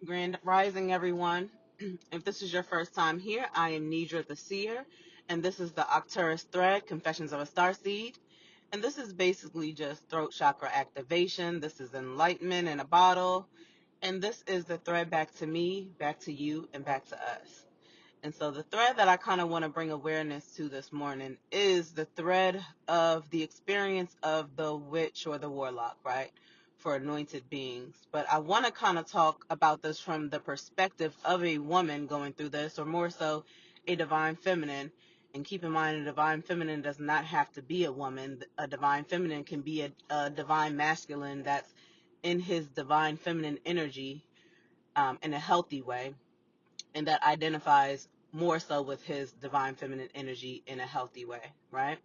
Grand Rising, everyone. If this is your first time here, I am Nidra the Seer, and this is the Arcturus Thread, Confessions of a Starseed. And this is basically just throat chakra activation. This is enlightenment in a bottle. And this is the thread back to me, back to you, and back to us. And so the thread that I kind of want to bring awareness to this morning is the thread of the experience of the witch or the warlock, right? For anointed beings. But I want to kind of talk about this from the perspective of a woman going through this, or more so a divine feminine. And keep in mind, a divine feminine does not have to be a woman. A divine feminine can be a divine masculine that's in his divine feminine energy in a healthy way, and that identifies more so with his divine feminine energy in a healthy way, right?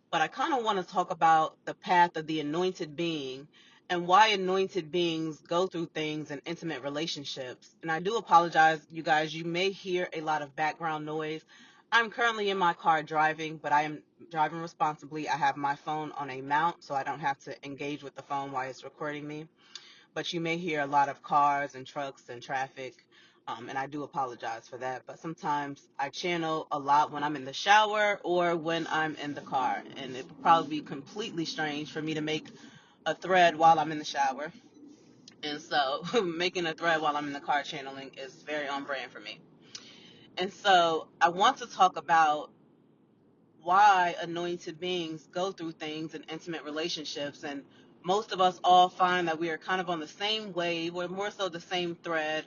But I kind of want to talk about the path of the anointed being and why anointed beings go through things in intimate relationships. And I do apologize, you guys, you may hear a lot of background noise. I'm currently in my car driving, but I am driving responsibly. I have my phone on a mount, so I don't have to engage with the phone while it's recording me, but you may hear a lot of cars and trucks and traffic. And I do apologize for that. But sometimes I channel a lot when I'm in the shower or when I'm in the car. And it would probably be completely strange for me to make a thread while I'm in the shower. And so making a thread while I'm in the car channeling is very on brand for me. And so I want to talk about why anointed beings go through things in intimate relationships. And most of us all find that we are kind of on the same wave, or more so the same thread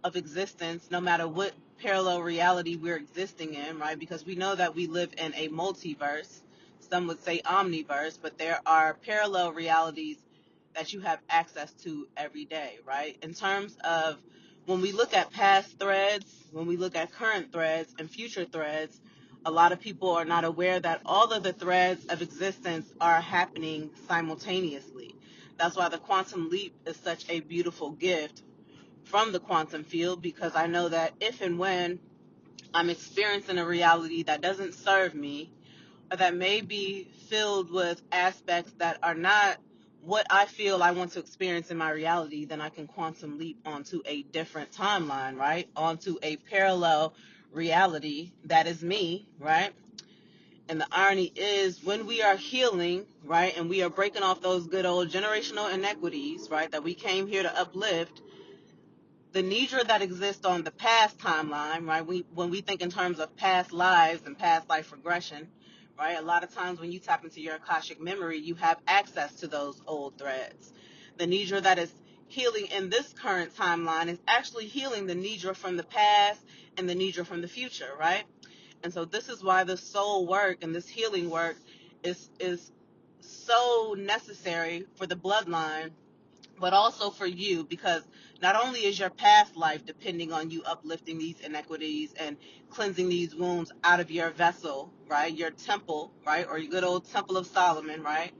of existence, no matter what parallel reality we're existing in, right? Because we know that we live in a multiverse. Some would say omniverse, but there are parallel realities that you have access to every day, right? In terms of when we look at past threads, when we look at current threads and future threads, a lot of people are not aware that all of the threads of existence are happening simultaneously. That's why the quantum leap is such a beautiful gift from the quantum field, because I know that if and when I'm experiencing a reality that doesn't serve me, or that may be filled with aspects that are not what I feel I want to experience in my reality, then I can quantum leap onto a different timeline, right? Onto a parallel reality that is me, right? And the irony is, when we are healing, right, and we are breaking off those good old generational inequities, right, that we came here to uplift, the Nidra that exists on the past timeline, right? When we think in terms of past lives and past life regression, right? A lot of times when you tap into your Akashic memory, you have access to those old threads. The Nidra that is healing in this current timeline is actually healing the Nidra from the past and the Nidra from the future, right? And so this is why this soul work and this healing work is so necessary for the bloodline, but also for you, because not only is your past life depending on you uplifting these inequities and cleansing these wounds out of your vessel, right, your temple, right, or your good old Temple of Solomon, right,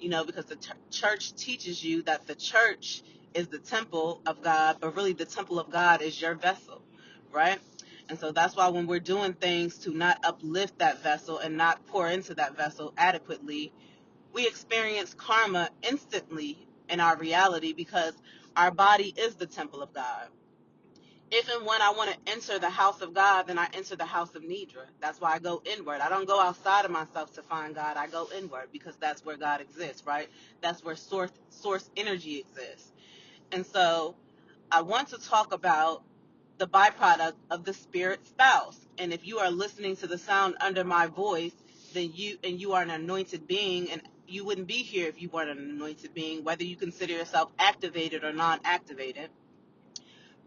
because the church teaches you that the church is the temple of God, but really the temple of God is your vessel, right? And so that's why when we're doing things to not uplift that vessel and not pour into that vessel adequately, we experience karma instantly in our reality, because our body is the temple of God. If and when I want to enter the house of God, then I enter the house of Nidra. That's why I go inward. I don't go outside of myself to find God. I go inward because that's where God exists, right? That's where source energy exists. And so I want to talk about the byproduct of the spirit spouse. And if you are listening to the sound under my voice, then you are an anointed being, and you wouldn't be here if you weren't an anointed being, whether you consider yourself activated or non-activated,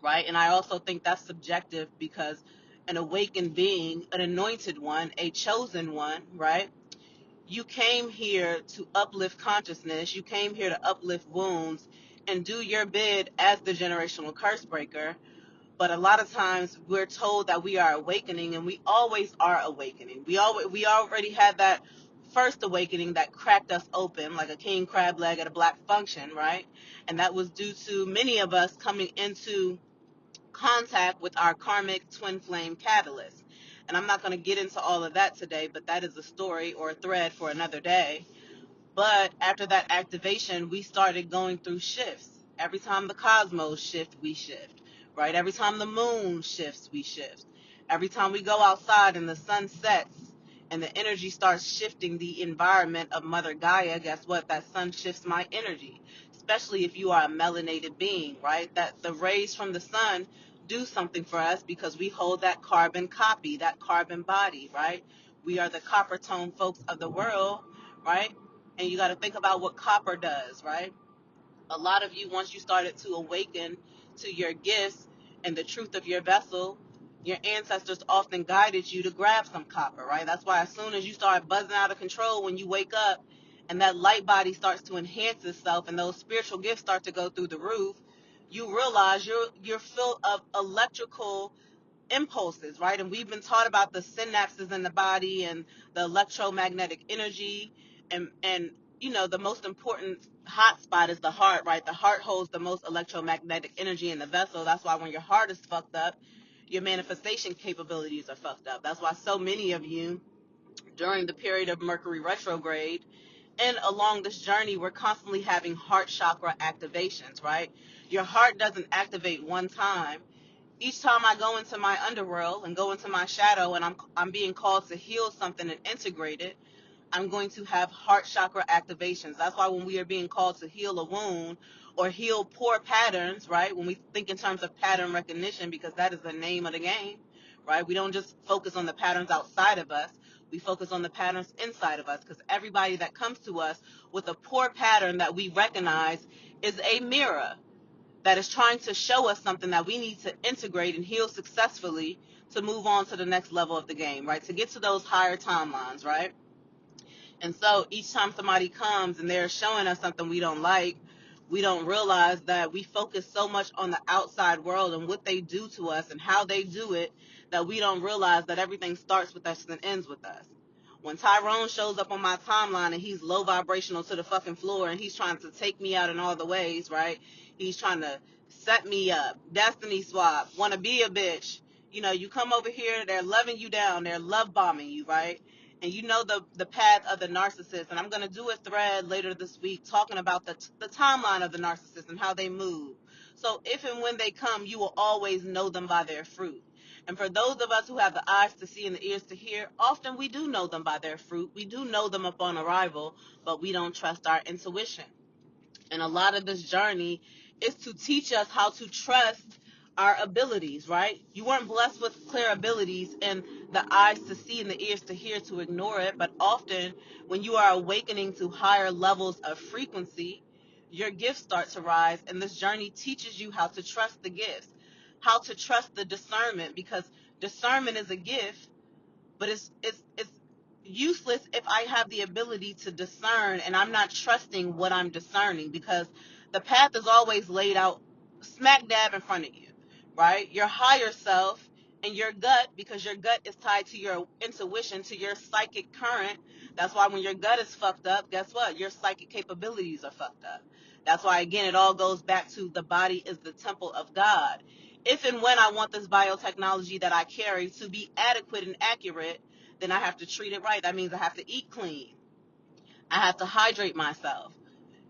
right? And I also think that's subjective, because an awakened being, an anointed one, a chosen one, right? You came here to uplift consciousness. You came here to uplift wounds and do your bid as the generational curse breaker. But a lot of times we're told that we are awakening, and we always are awakening. We already had that first awakening that cracked us open like a king crab leg at a black function, right? And that was due to many of us coming into contact with our karmic twin flame catalyst. And I'm not going to get into all of that today, but that is a story or a thread for another day. But after that activation, we started going through shifts. Every time the cosmos shift, we shift. right? Every time the moon shifts, we shift. Every time we go outside and the sun sets and the energy starts shifting the environment of Mother Gaia, guess what? That sun shifts my energy, especially if you are a melanated being, right? That the rays from the sun do something for us because we hold that carbon copy, that carbon body, right? We are the copper tone folks of the world, right? And you got to think about what copper does, right? A lot of you, once you started to awaken to your gifts and the truth of your vessel, your ancestors often guided you to grab some copper, right? That's why as soon as you start buzzing out of control, when you wake up and that light body starts to enhance itself and those spiritual gifts start to go through the roof, you realize you're full of electrical impulses, right? And we've been taught about the synapses in the body and the electromagnetic energy, and the most important hot spot is the heart, right? The heart holds the most electromagnetic energy in the vessel. That's why when your heart is fucked up, your manifestation capabilities are fucked up. That's why so many of you during the period of Mercury retrograde and along this journey, we're constantly having heart chakra activations, right? Your heart doesn't activate one time. Each time I go into my underworld and go into my shadow and I'm being called to heal something and integrate it, I'm going to have heart chakra activations. That's why when we are being called to heal a wound or heal poor patterns, right? When we think in terms of pattern recognition, because that is the name of the game, right? We don't just focus on the patterns outside of us. We focus on the patterns inside of us, because everybody that comes to us with a poor pattern that we recognize is a mirror that is trying to show us something that we need to integrate and heal successfully to move on to the next level of the game, right? To get to those higher timelines, right? And so each time somebody comes and they're showing us something we don't like, we don't realize that we focus so much on the outside world and what they do to us and how they do it that we don't realize that everything starts with us and ends with us. When Tyrone shows up on my timeline and he's low vibrational to the fucking floor and he's trying to take me out in all the ways, right? He's trying to set me up, destiny swap, want to be a bitch. You come over here, they're loving you down, they're love bombing you, right? And the path of the narcissist. And I'm going to do a thread later this week talking about the timeline of the narcissist and how they move. So if and when they come, you will always know them by their fruit. And for those of us who have the eyes to see and the ears to hear, often we do know them by their fruit. We do know them upon arrival, but we don't trust our intuition. And a lot of this journey is to teach us how to trust our abilities, right? You weren't blessed with clear abilities and the eyes to see and the ears to hear to ignore it. But often when you are awakening to higher levels of frequency, your gifts start to rise. And this journey teaches you how to trust the gifts, how to trust the discernment, because discernment is a gift, but it's useless if I have the ability to discern and I'm not trusting what I'm discerning, because the path is always laid out smack dab in front of you, right? Your higher self and your gut, because your gut is tied to your intuition, to your psychic current. That's why when your gut is fucked up, guess what? Your psychic capabilities are fucked up. That's why, again, it all goes back to the body is the temple of God. If and when I want this biotechnology that I carry to be adequate and accurate, then I have to treat it right. That means I have to eat clean. I have to hydrate myself.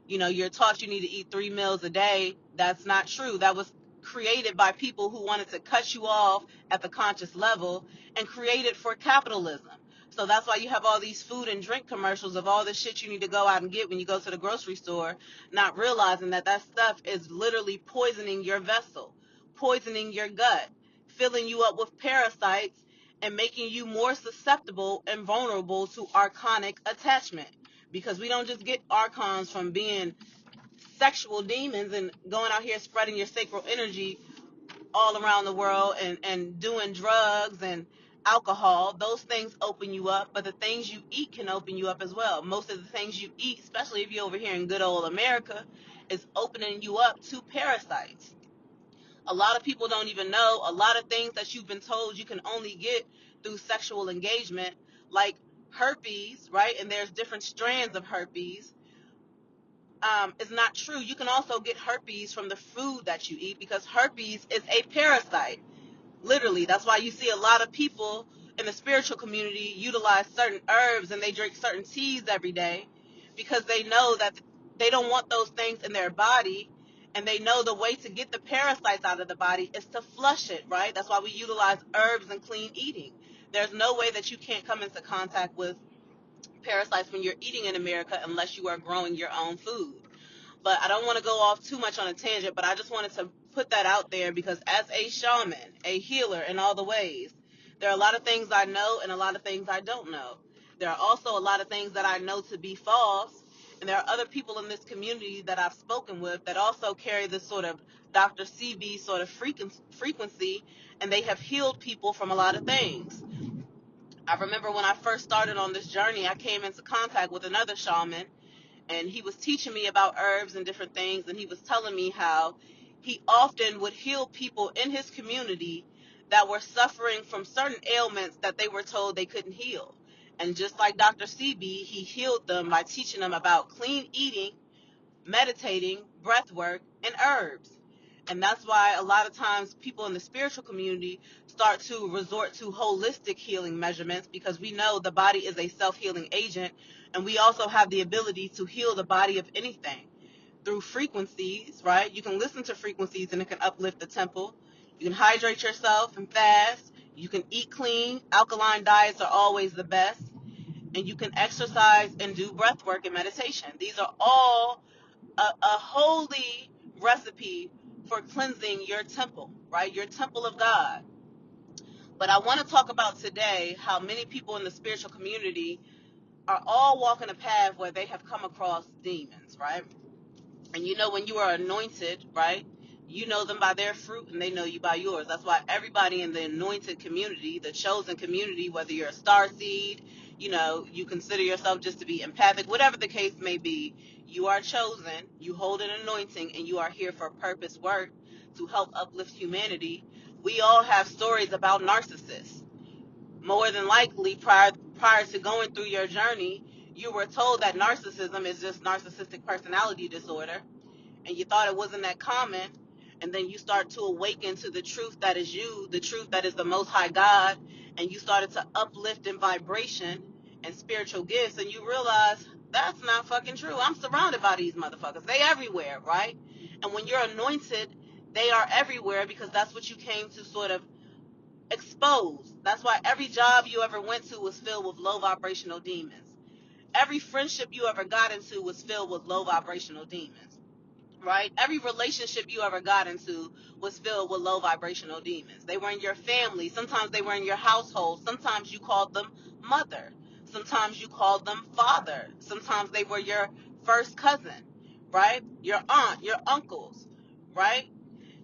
You're taught you need to eat 3 meals a day. That's not true. That was created by people who wanted to cut you off at the conscious level and created for capitalism. So that's why you have all these food and drink commercials of all the shit you need to go out and get when you go to the grocery store, not realizing that that stuff is literally poisoning your vessel, poisoning your gut, filling you up with parasites, and making you more susceptible and vulnerable to archonic attachment, because we don't just get archons from being sexual demons and going out here spreading your sacral energy all around the world and doing drugs and alcohol. Those things open you up, but the things you eat can open you up as well. Most of the things you eat, especially if you're over here in good old America, is opening you up to parasites. A lot of people don't even know a lot of things that you've been told you can only get through sexual engagement, like herpes, right? And there's different strands of herpes. Is not true. You can also get herpes from the food that you eat, because herpes is a parasite. Literally, that's why you see a lot of people in the spiritual community utilize certain herbs and they drink certain teas every day, because they know that they don't want those things in their body, And they know the way to get the parasites out of the body is to flush it, right? That's why we utilize herbs and clean eating. There's no way that you can't come into contact with parasites when you're eating in America unless you are growing your own food. But I don't want to go off too much on a tangent, but I just wanted to put that out there because as a shaman, a healer in all the ways, there are a lot of things I know and a lot of things I don't know. There are also a lot of things that I know to be false, and there are other people in this community that I've spoken with that also carry this sort of Dr. CB sort of frequency, and they have healed people from a lot of things. I remember when I first started on this journey, I came into contact with another shaman, and he was teaching me about herbs and different things, and he was telling me how he often would heal people in his community that were suffering from certain ailments that they were told they couldn't heal. And just like Dr. CB, he healed them by teaching them about clean eating, meditating, breath work, and herbs. And that's why a lot of times people in the spiritual community start to resort to holistic healing measurements, because we know the body is a self-healing agent, and we also have the ability to heal the body of anything through frequencies, right? You can listen to frequencies and it can uplift the temple. You can hydrate yourself and fast. You can eat clean. Alkaline diets are always the best. And you can exercise and do breath work and meditation. These are all a holy recipe for cleansing your temple, right? Your temple of God. But I want to talk about today how many people in the spiritual community are all walking a path where they have come across demons, right? And you know, when you are anointed, right, you know them by their fruit and they know you by yours. That's why everybody in the anointed community, the chosen community, whether you're a star seed, you know, you consider yourself just to be empathic, whatever the case may be, you are chosen, you hold an anointing, and you are here for purpose work to help uplift humanity. We all have stories about narcissists. More than likely, prior to going through your journey, you were told that narcissism is just narcissistic personality disorder, and you thought it wasn't that common, and then you start to awaken to the truth that is you, the truth that is the Most High God, and you started to uplift in vibration and spiritual gifts, and you realize that's not fucking true. I'm surrounded by these motherfuckers. They everywhere, right? And when you're anointed, they are everywhere, because that's what you came to sort of expose. That's why every job you ever went to was filled with low vibrational demons. Every friendship you ever got into was filled with low vibrational demons, right? Every relationship you ever got into was filled with low vibrational demons. They were in your family. Sometimes they were in your household. Sometimes you called them mother. Sometimes you called them father. Sometimes they were your first cousin, right? Your aunt, your uncles, right?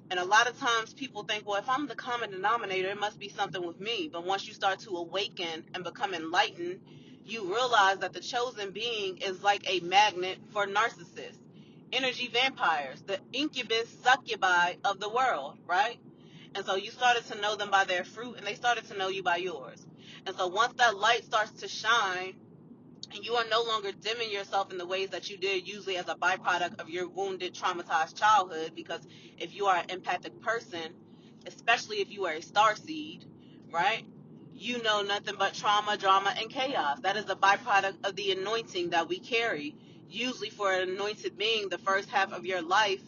And a lot of times people think, well, if I'm the common denominator, it must be something with me. But once you start to awaken and become enlightened, you realize that the chosen being is like a magnet for narcissists, energy vampires, the incubus, succubi of the world, right? And so you started to know them by their fruit, and they started to know you by yours. And so once that light starts to shine, and you are no longer dimming yourself in the ways that you did usually as a byproduct of your wounded, traumatized childhood, because if you are an empathic person, especially if you are a star seed, right, you know nothing but trauma, drama, and chaos. That is a byproduct of the anointing that we carry. Usually for an anointed being, the first half of your life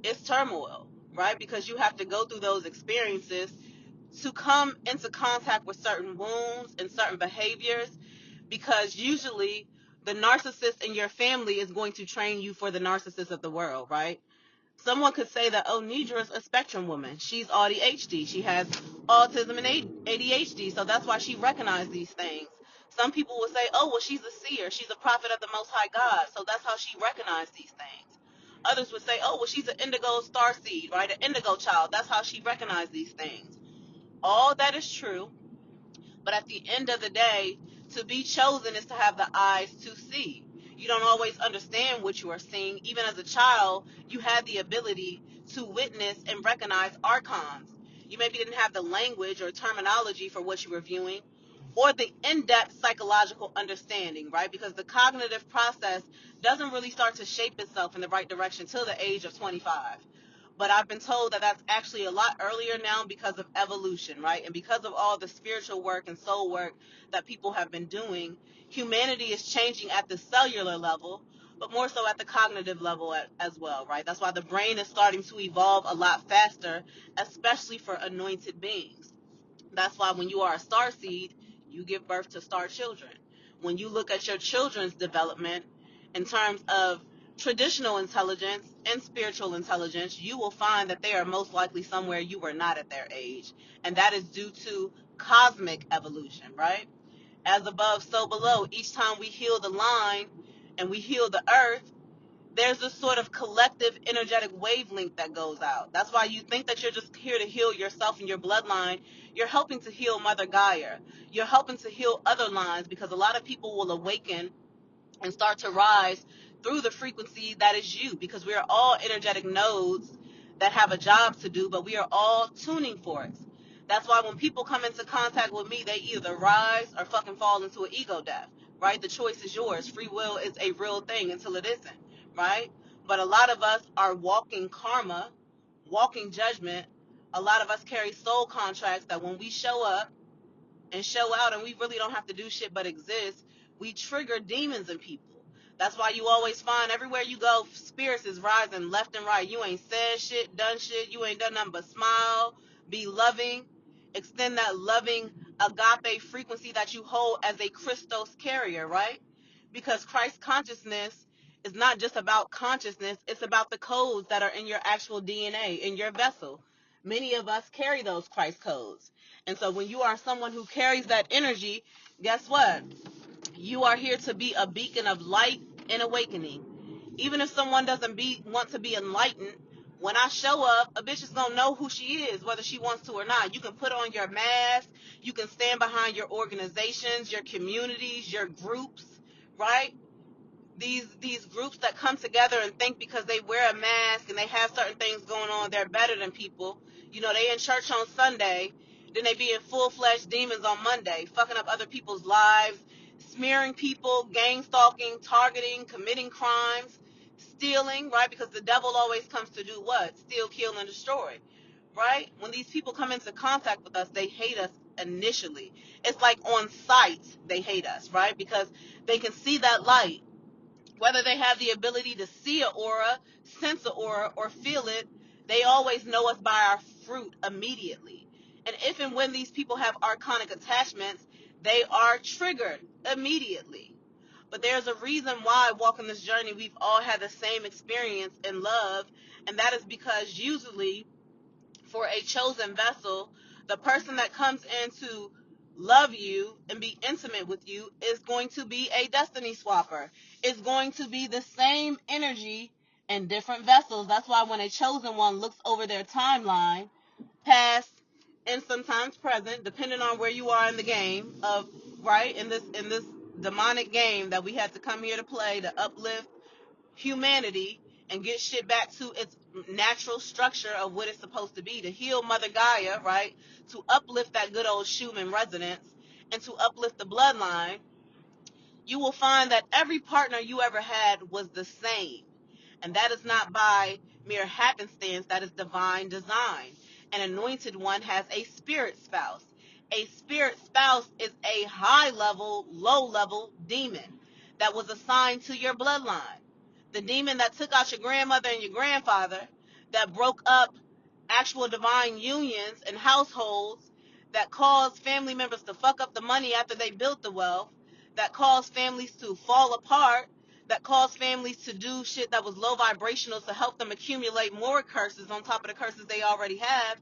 is turmoil, right, because you have to go through those experiences to come into contact with certain wounds and certain behaviors, because usually the narcissist in your family is going to train you for the narcissist of the world, right? Someone could say that, oh, Nidra's a spectrum woman. She's ADHD. She has autism and ADHD, so that's why she recognizes these things. Some people would say, oh, well, she's a seer. She's a prophet of the Most High God, so that's how she recognizes these things. Others would say, oh, well, she's an indigo star seed, right? An indigo child. That's how she recognizes these things. All that is true. But at the end of the day, to be chosen is to have the eyes to see. You don't always understand what you are seeing. Even as a child, you had the ability to witness and recognize archons. You maybe didn't have the language or terminology for what you were viewing, or the in-depth psychological understanding, right? Because the cognitive process doesn't really start to shape itself in the right direction till the age of 25. But I've been told that that's actually a lot earlier now because of evolution, right? And because of all the spiritual work and soul work that people have been doing, humanity is changing at the cellular level. but more so at the cognitive level as well, right? That's why the brain is starting to evolve a lot faster, especially for anointed beings. That's why when you are a star seed, you give birth to star children. When you look at your children's development in terms of traditional intelligence and spiritual intelligence, you will find that they are most likely somewhere you were not at their age. And that is due to cosmic evolution, right? As above, so below. Each time we heal the line and we heal the earth, there's this sort of collective energetic wavelength that goes out. That's why you think that you're just here to heal yourself and your bloodline. You're helping to heal Mother Gaia. You're helping to heal other lines, because a lot of people will awaken and start to rise through the frequency that is you, because we are all energetic nodes that have a job to do, but we are all tuning forks. That's why when people come into contact with me, they either rise or fucking fall into an ego death, right? The choice is yours. Free will is a real thing until it isn't, right? But a lot of us are walking karma, walking judgment. A lot of us carry soul contracts that when we show up and show out and we really don't have to do shit but exist, we trigger demons in people. That's why you always find everywhere you go, spirits is rising left and right. You ain't said shit, done shit. You ain't done nothing but smile, be loving, extend that loving agape frequency that you hold as a Christos carrier, right? Because Christ consciousness is not just about consciousness, it's about the codes that are in your actual DNA, in your vessel. Many of us carry those Christ codes. And so when you are someone who carries that energy, guess what? You are here to be a beacon of light and awakening. Even if someone doesn't want to be enlightened, when I show up, a bitch is going to know who she is, whether she wants to or not. You can put on your mask. You can stand behind your organizations, your communities, your groups, right? These groups that come together and think because they wear a mask and they have certain things going on, they're better than people. You know, they in church on Sunday, then they be in full-fledged demons on Monday, fucking up other people's lives, smearing people, gang stalking, targeting, committing crimes, stealing, right? Because the devil always comes to do what? Steal, kill, and destroy, right? When these people come into contact with us, they hate us initially. It's like on sight, they hate us, right? Because they can see that light. Whether they have the ability to see an aura, sense an aura, or feel it, they always know us by our fruit immediately. And if and when these people have archonic attachments, they are triggered immediately. But there's a reason why walking this journey, we've all had the same experience in love, and that is because usually for a chosen vessel, the person that comes in to love you and be intimate with you is going to be a destiny swapper. It's going to be the same energy in different vessels. That's why when a chosen one looks over their timeline, past and sometimes present, depending on where you are in the game of, right, in this demonic game that we had to come here to play to uplift humanity and get shit back to its natural structure of what it's supposed to be, to heal Mother Gaia, right? To uplift that good old Schumann resonance and to uplift the bloodline, you will find that every partner you ever had was the same. And that is not by mere happenstance, that is divine design. An anointed one has a spirit spouse. A spirit spouse is a high level, low level demon that was assigned to your bloodline. The demon that took out your grandmother and your grandfather, that broke up actual divine unions and households, that caused family members to fuck up the money after they built the wealth, that caused families to fall apart, that caused families to do shit that was low vibrational to help them accumulate more curses on top of the curses they already have,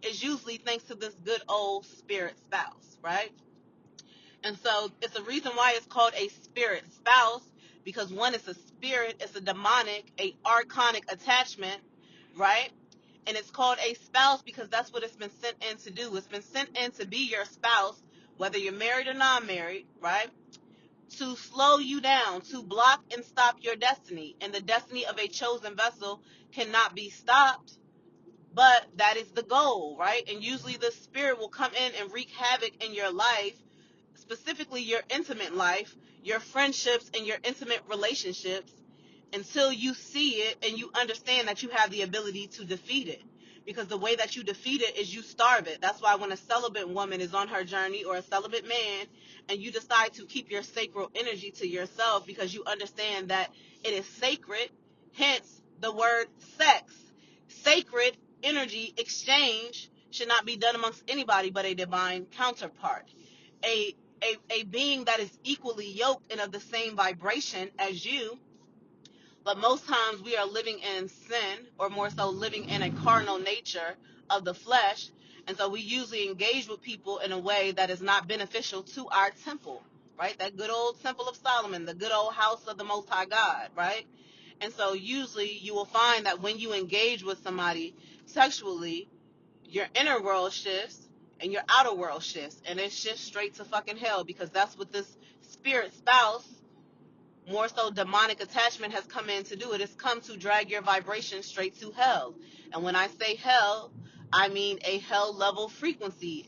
is usually thanks to this good old spirit spouse, right? And so it's a reason why it's called a spirit spouse, because one is a spirit, it's a demonic, a archonic attachment, right? And it's called a spouse because that's what it's been sent in to do. It's been sent in to be your spouse, whether you're married or non-married, right? To slow you down, to block and stop your destiny. And the destiny of a chosen vessel cannot be stopped, but that is the goal, right? And usually the spirit will come in and wreak havoc in your life, specifically your intimate life, your friendships and your intimate relationships, until you see it and you understand that you have the ability to defeat it. because the way that you defeat it is you starve it. That's why when a celibate woman is on her journey, or a celibate man, and you decide to keep your sacral energy to yourself because you understand that it is sacred, hence the word sex. Sacred energy exchange should not be done amongst anybody but a divine counterpart. A being that is equally yoked and of the same vibration as you, but most times we are living in sin, or more so living in a carnal nature of the flesh. And so we usually engage with people in a way that is not beneficial to our temple, right? That good old temple of Solomon, the good old house of the Most High God, right? And so usually you will find that when you engage with somebody sexually, your inner world shifts and your outer world shifts. And it shifts straight to fucking hell, because that's what this spirit spouse, more so demonic attachment, has come in to do. It has come to drag your vibration straight to hell. And when I say hell, I mean a hell level frequency,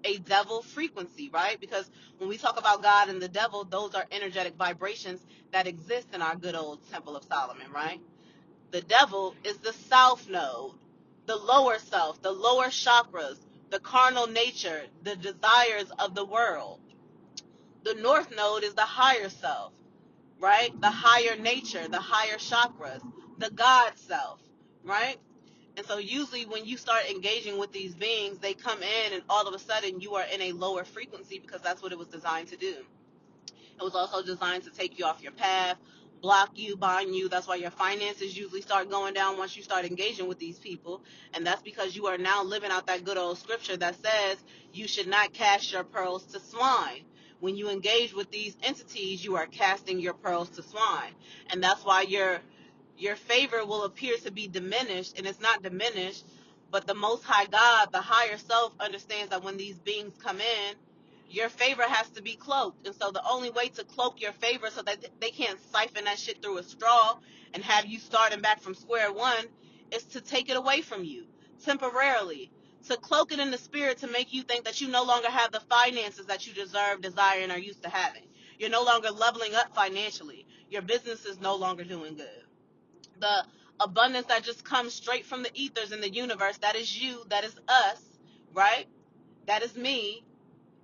a devil frequency, right? Because when we talk about God and the devil, those are energetic vibrations that exist in our good old Temple of Solomon, right? The devil is the south node, the lower self, the lower chakras, the carnal nature, the desires of the world. The north node is the higher self, right? The higher nature, the higher chakras, the God self, right? And so usually when you start engaging with these beings, they come in and all of a sudden you are in a lower frequency, because that's what it was designed to do. It was also designed to take you off your path, block you, bind you. That's why your finances usually start going down once you start engaging with these people. And that's because you are now living out that good old scripture that says you should not cast your pearls to swine. When you engage with these entities, you are casting your pearls to swine. And that's why your favor will appear to be diminished, and it's not diminished, but the Most High God, the higher self, understands that when these beings come in, your favor has to be cloaked. And so the only way to cloak your favor so that they can't siphon that shit through a straw and have you starting back from square one is to take it away from you temporarily, to cloak it in the spirit, to make you think that you no longer have the finances that you deserve, desire, and are used to having. You're no longer leveling up financially. Your business is no longer doing good. The abundance that just comes straight from the ethers in the universe, that is you, that is us, right? That is me,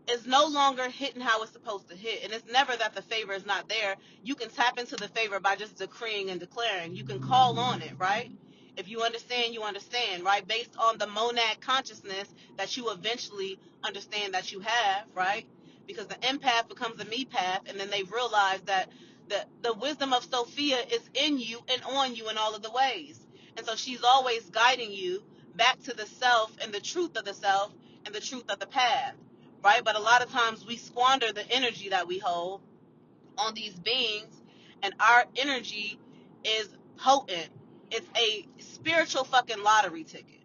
is no longer hitting how it's supposed to hit. And it's never that the favor is not there. You can tap into the favor by just decreeing and declaring. You can call on it, right? If you understand, right? Based on the monad consciousness that you eventually understand that you have, right? Because the empath becomes a me path, and then they realize that the wisdom of Sophia is in you and on you in all of the ways. And so she's always guiding you back to the self and the truth of the self and the truth of the path, right? But a lot of times we squander the energy that we hold on these beings, and our energy is potent. It's a spiritual fucking lottery ticket.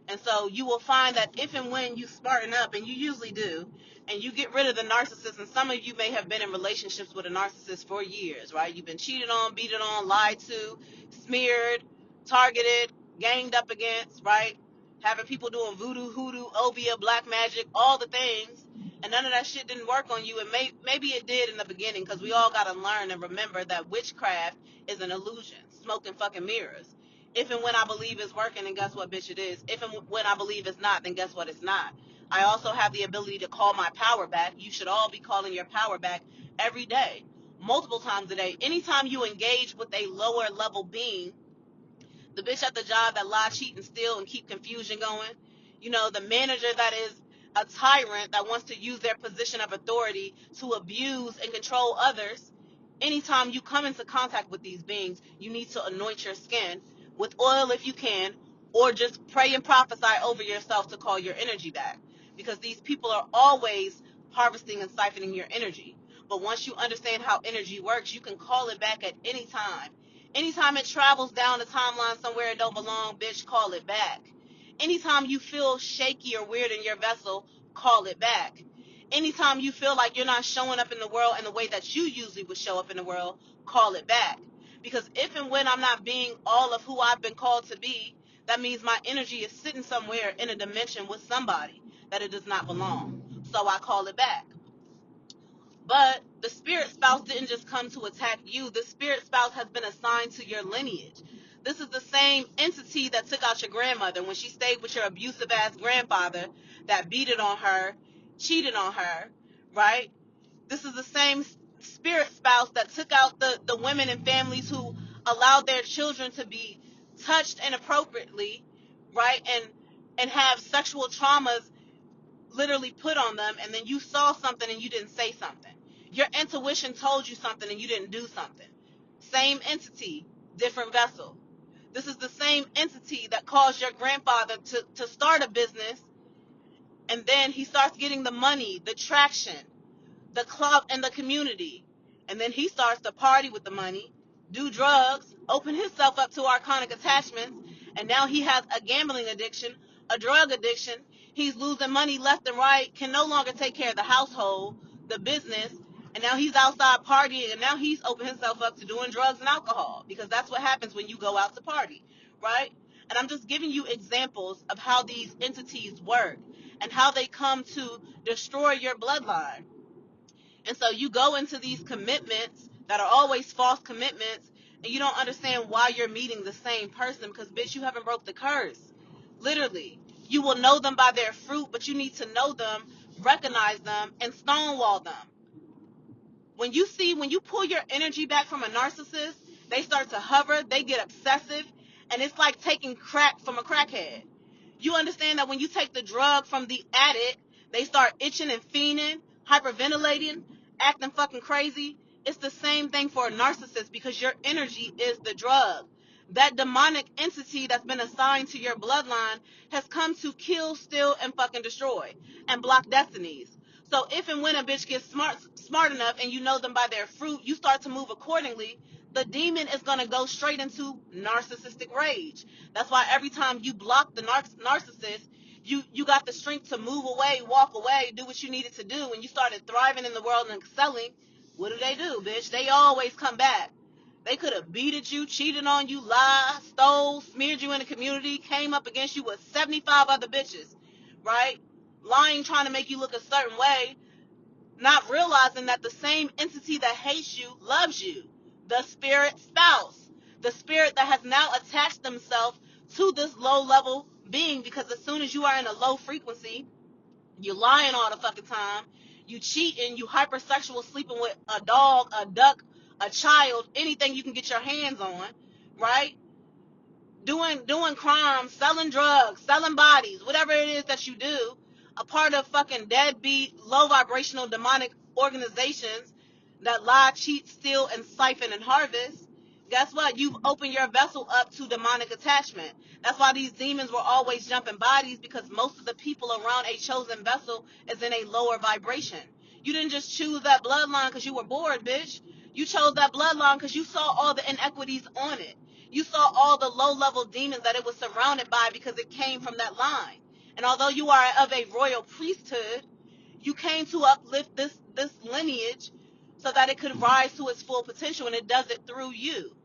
And so you will find that if and when you smarten up, and you usually do, and you get rid of the narcissist, and some of you may have been in relationships with a narcissist for years, right? You've been cheated on, beaten on, lied to, smeared, targeted, ganged up against, right? Having people doing voodoo, hoodoo, obeah, black magic, all the things, and none of that shit didn't work on you. And maybe it did in the beginning, because we all got to learn and remember that witchcraft is an illusion, smoke and fucking mirrors. If and when I believe it's working, then guess what, bitch, it is. If and when I believe it's not, then guess what, it's not. I also have the ability to call my power back. You should all be calling your power back every day, multiple times a day. Anytime you engage with a lower level being, the bitch at the job that lie, cheat, and steal and keep confusion going, the manager that is a tyrant that wants to use their position of authority to abuse and control others. Anytime you come into contact with these beings, you need to anoint your skin with oil if you can, or just pray and prophesy over yourself to call your energy back, because these people are always harvesting and siphoning your energy. But once you understand how energy works, you can call it back at any time. Anytime it travels down the timeline somewhere it don't belong, bitch, call it back. Anytime you feel shaky or weird in your vessel, call it back. Anytime you feel like you're not showing up in the world in the way that you usually would show up in the world, call it back. Because if and when I'm not being all of who I've been called to be, that means my energy is sitting somewhere in a dimension with somebody that it does not belong. So I call it back. But the spirit spouse didn't just come to attack you. The spirit spouse has been assigned to your lineage. This is the same entity that took out your grandmother when she stayed with your abusive ass grandfather that beat it on her, cheated on her, right? This is the same spirit spouse that took out the women and families who allowed their children to be touched inappropriately, right? And have sexual traumas literally put on them, and then you saw something and you didn't say something. Your intuition told you something and you didn't do something. Same entity, different vessel. This is the same entity that caused your grandfather to start a business, and then he starts getting the money, the traction, the club, and the community. And then he starts to party with the money, do drugs, open himself up to archonic attachments, and now he has a gambling addiction, a drug addiction. He's losing money left and right, can no longer take care of the household, the business, and now he's outside partying, and now he's opened himself up to doing drugs and alcohol, because that's what happens when you go out to party, right? And I'm just giving you examples of how these entities work and how they come to destroy your bloodline. And so you go into these commitments that are always false commitments, and you don't understand why you're meeting the same person, because, bitch, you haven't broke the curse. Literally. You will know them by their fruit, but you need to know them, recognize them, and stonewall them. When you pull your energy back from a narcissist, they start to hover, they get obsessive, and it's like taking crack from a crackhead. You understand that when you take the drug from the addict, they start itching and fiending, hyperventilating, acting fucking crazy. It's the same thing for a narcissist, because your energy is the drug. That demonic entity that's been assigned to your bloodline has come to kill, steal, and fucking destroy and block destinies. So if and when a bitch gets smart enough and you know them by their fruit, you start to move accordingly. The demon is going to go straight into narcissistic rage. That's why every time you block the narcissist, you got the strength to move away, walk away, do what you needed to do. When you started thriving in the world and excelling, what do, bitch? They always come back. They could have beated you, cheated on you, lied, stole, smeared you in the community, came up against you with 75 other bitches, right? Lying, trying to make you look a certain way, not realizing that the same entity that hates you loves you. The spirit spouse. The spirit that has now attached themselves to this low level being, because as soon as you are in a low frequency, you're lying all the fucking time, you cheating, you hypersexual, sleeping with a dog, a duck, a child, anything you can get your hands on, right? Doing crimes, selling drugs, selling bodies, whatever it is that you do, a part of fucking deadbeat, low vibrational demonic organizations that lie, cheat, steal, and siphon and harvest. Guess what? You've opened your vessel up to demonic attachment. That's why these demons were always jumping bodies, because most of the people around a chosen vessel is in a lower vibration. You didn't just choose that bloodline because you were bored, bitch. You chose that bloodline because you saw all the inequities on it. You saw all the low-level demons that it was surrounded by, because it came from that line. And although you are of a royal priesthood, you came to uplift this lineage so that it could rise to its full potential, and it does it through you.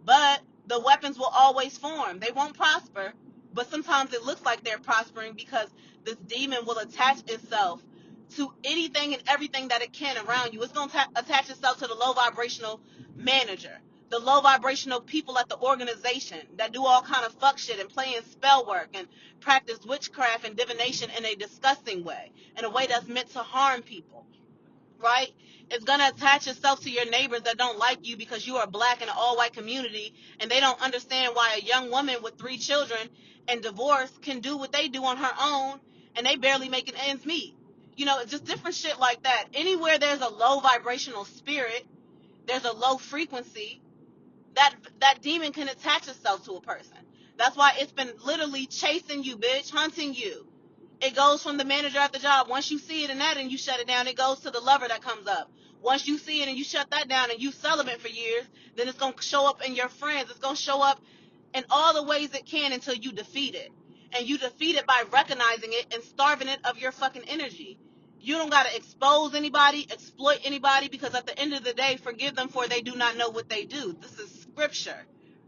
But the weapons will always form. They won't prosper, but sometimes it looks like they're prospering, because this demon will attach itself to anything and everything that it can around you. It's going to attach itself to the low vibrational manager, the low vibrational people at the organization that do all kind of fuck shit and play in spell work and practice witchcraft and divination in a disgusting way, in a way that's meant to harm people, right? It's going to attach itself to your neighbors that don't like you because you are black in an all-white community, and they don't understand why a young woman with 3 children and divorce can do what they do on her own, and they barely making ends meet. You know, it's just different shit like that. Anywhere there's a low vibrational spirit, there's a low frequency, that demon can attach itself to a person. That's why it's been literally chasing you, bitch, hunting you. It goes from the manager at the job. Once you see it in that and you shut it down, it goes to the lover that comes up. Once you see it and you shut that down and you celibate for years, then it's going to show up in your friends. It's going to show up in all the ways it can until you defeat it. And you defeat it by recognizing it and starving it of your fucking energy. You don't got to expose anybody, exploit anybody, because at the end of the day, forgive them, for they do not know what they do. This is scripture,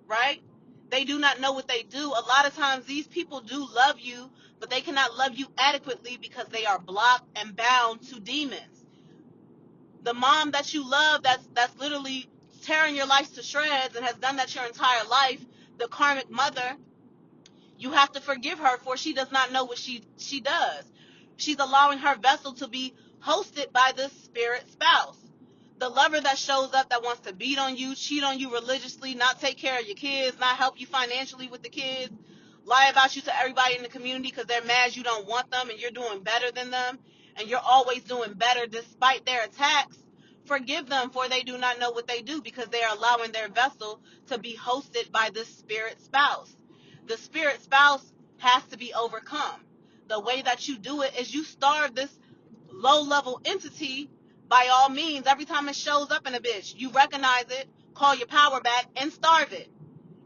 right? They do not know what they do. A lot of times these people do love you, but they cannot love you adequately because they are blocked and bound to demons. The mom that you love, that's literally tearing your life to shreds and has done that your entire life, the karmic mother, you have to forgive her, for she does not know what she does. She's allowing her vessel to be hosted by this spirit spouse. The lover that shows up that wants to beat on you, cheat on you religiously, not take care of your kids, not help you financially with the kids, lie about you to everybody in the community because they're mad you don't want them and you're doing better than them, and you're always doing better despite their attacks. Forgive them, for they do not know what they do, because they are allowing their vessel to be hosted by this spirit spouse. The spirit spouse has to be overcome. The way that you do it is you starve this low level entity by all means. Every time it shows up in a bitch, you recognize it, call your power back, and starve it.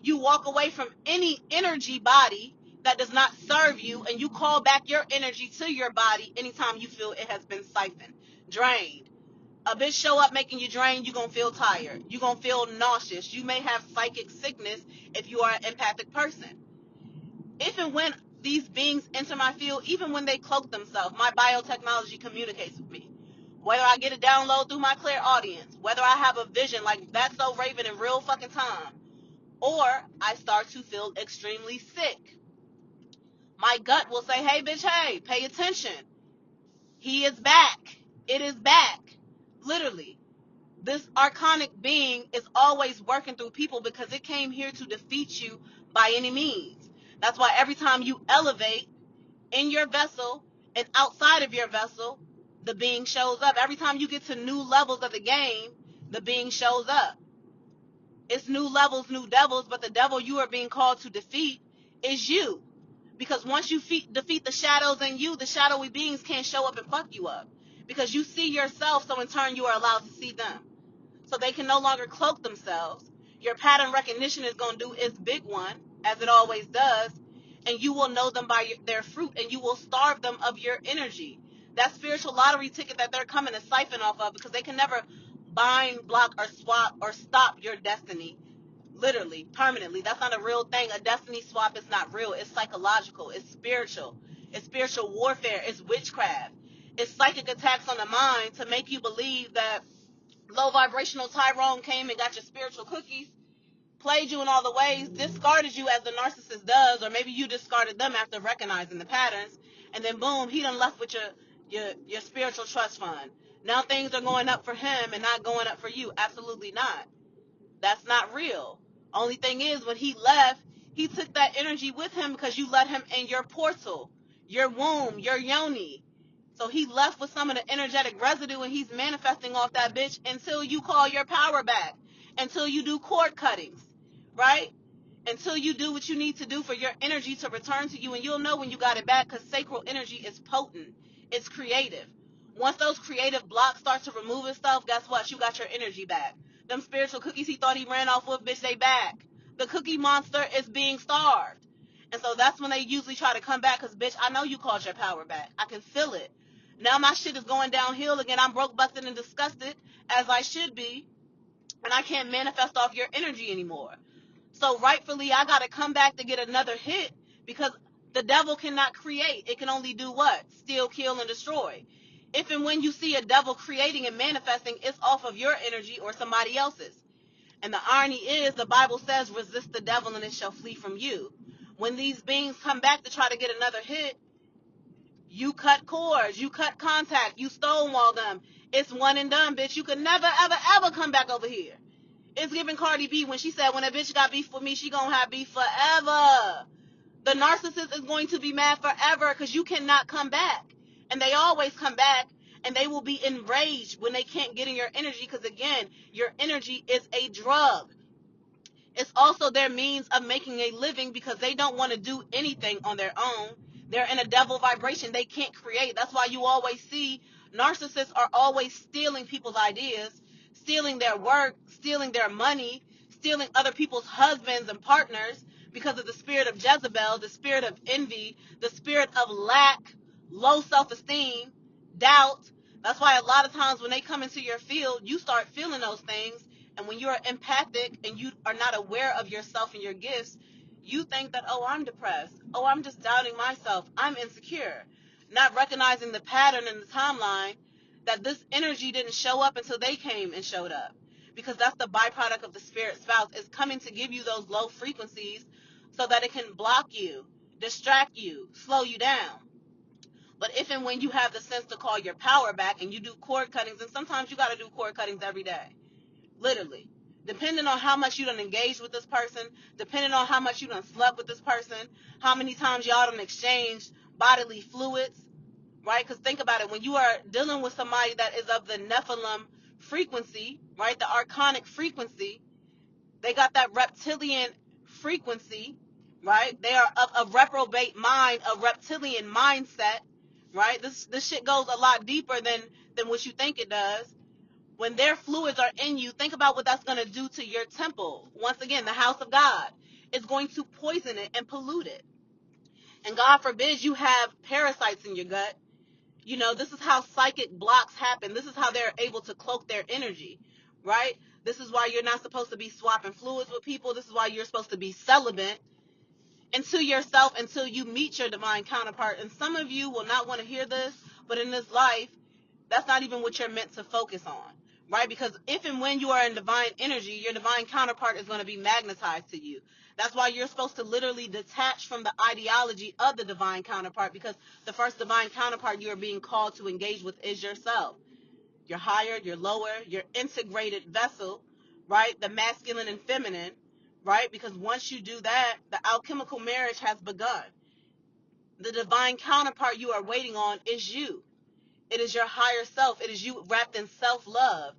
You walk away from any energy body that does not serve you, and you call back your energy to your body anytime you feel it has been siphoned, drained. A bitch show up making you drained, you're going to feel tired. You're going to feel nauseous. You may have psychic sickness if you are an empathic person. If and when these beings enter my field, even when they cloak themselves, my biotechnology communicates with me. Whether I get a download through my clear audience, whether I have a vision like That's So Raven in real fucking time, or I start to feel extremely sick, my gut will say, hey, bitch, hey, pay attention. He is back. It is back. Literally. This archonic being is always working through people because it came here to defeat you by any means. That's why every time you elevate in your vessel and outside of your vessel, the being shows up. Every time you get to new levels of the game, the being shows up. It's new levels, new devils, but the devil you are being called to defeat is you. Because once you defeat the shadows in you, the shadowy beings can't show up and fuck you up. Because you see yourself, so in turn you are allowed to see them. So they can no longer cloak themselves. Your pattern recognition is going to do its big one, as it always does, and you will know them by their fruit, and you will starve them of your energy. That spiritual lottery ticket that they're coming to siphon off of, because they can never bind, block, or swap, or stop your destiny, literally, permanently. That's not a real thing. A destiny swap is not real. It's psychological. It's spiritual. It's spiritual warfare. It's witchcraft. It's psychic attacks on the mind to make you believe that low vibrational Tyrone came and got your spiritual cookies, played you in all the ways, discarded you as the narcissist does, or maybe you discarded them after recognizing the patterns, and then boom, he done left with your spiritual trust fund. Now things are going up for him and not going up for you. Absolutely not. That's not real. Only thing is, when he left, he took that energy with him because you let him in your portal, your womb, your yoni. So he left with some of the energetic residue, and he's manifesting off that bitch until you call your power back, until you do cord cuttings, right? Until you do what you need to do for your energy to return to you, and you'll know when you got it back, because sacral energy is potent. It's creative. Once those creative blocks start to remove itself, guess what? You got your energy back. Them spiritual cookies he thought he ran off with, bitch, they back. The cookie monster is being starved. And so that's when they usually try to come back, because, bitch, I know you called your power back. I can feel it. Now my shit is going downhill again. I'm broke, busted, and disgusted, as I should be, and I can't manifest off your energy anymore. So rightfully, I got to come back to get another hit, because the devil cannot create. It can only do what? Steal, kill, and destroy. If and when you see a devil creating and manifesting, it's off of your energy or somebody else's. And the irony is, the Bible says, resist the devil and it shall flee from you. When these beings come back to try to get another hit, you cut cords, you cut contact, you stonewall them. It's one and done, bitch. You could never, ever, ever come back over here. It's giving Cardi B when she said, when a bitch got beef with me, she gonna have beef forever. The narcissist is going to be mad forever because you cannot come back. And they always come back, and they will be enraged when they can't get in your energy, because, again, your energy is a drug. It's also their means of making a living, because they don't want to do anything on their own. They're in a devil vibration. They can't create. That's why you always see narcissists are always stealing people's ideas, stealing their work, stealing their money, stealing other people's husbands and partners, because of the spirit of Jezebel, the spirit of envy, the spirit of lack, low self-esteem, doubt. That's why a lot of times when they come into your field, you start feeling those things. And when you're empathic and you are not aware of yourself and your gifts, you think that, oh, I'm depressed. Oh, I'm just doubting myself. I'm insecure. Not recognizing the pattern and the timeline that this energy didn't show up until they came and showed up. because that's the byproduct of the spirit spouse, is coming to give you those low frequencies so that it can block you, distract you, slow you down. But if and when you have the sense to call your power back and you do cord cuttings, and sometimes you got to do cord cuttings every day, literally. Depending on how much you done engaged with this person, depending on how much you done slept with this person, how many times y'all done exchanged bodily fluids, right? Because think about it, when you are dealing with somebody that is of the Nephilim frequency, right, the archonic frequency, they got that reptilian frequency, right? They are of a reprobate mind, a reptilian mindset, right? This shit goes a lot deeper than what you think it does. When their fluids are in you, think about what that's going to do to your temple. Once again, the house of God is going to poison it and pollute it. And God forbid you have parasites in your gut. You know, this is how psychic blocks happen. This is how they're able to cloak their energy, right? This is why you're not supposed to be swapping fluids with people. This is why you're supposed to be celibate into yourself until you meet your divine counterpart. And some of you will not want to hear this, but in this life, that's not even what you're meant to focus on, right? Because if and when you are in divine energy, your divine counterpart is going to be magnetized to you. That's why you're supposed to literally detach from the ideology of the divine counterpart, because the first divine counterpart you are being called to engage with is yourself. Your higher, your lower, your integrated vessel, right? The masculine and feminine, right? Because once you do that, the alchemical marriage has begun. The divine counterpart you are waiting on is you. It is your higher self. It is you wrapped in self-love,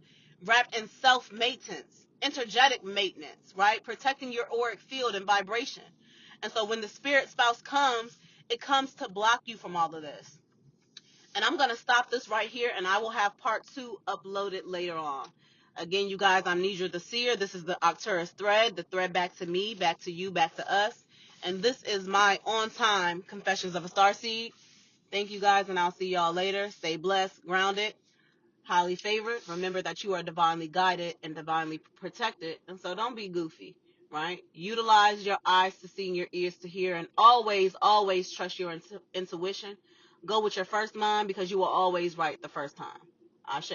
wrapped in self-maintenance, energetic maintenance, right? Protecting your auric field and vibration. And so when the spirit spouse comes, it comes to block you from all of this. And I'm going to stop this right here, and I will have part 2 uploaded later on. Again, you guys, I'm Nidra the Seer. This is the Arcturus Thread, the thread back to me, back to you, back to us. And this is my on-time Confessions of a Starseed. Thank you guys, and I'll see y'all later. Stay blessed, grounded, highly favored. Remember that you are divinely guided and divinely protected, and so don't be goofy, right? Utilize your eyes to see and your ears to hear, and always, always trust your intuition. Go with your first mind, because you were always right the first time. Ashe.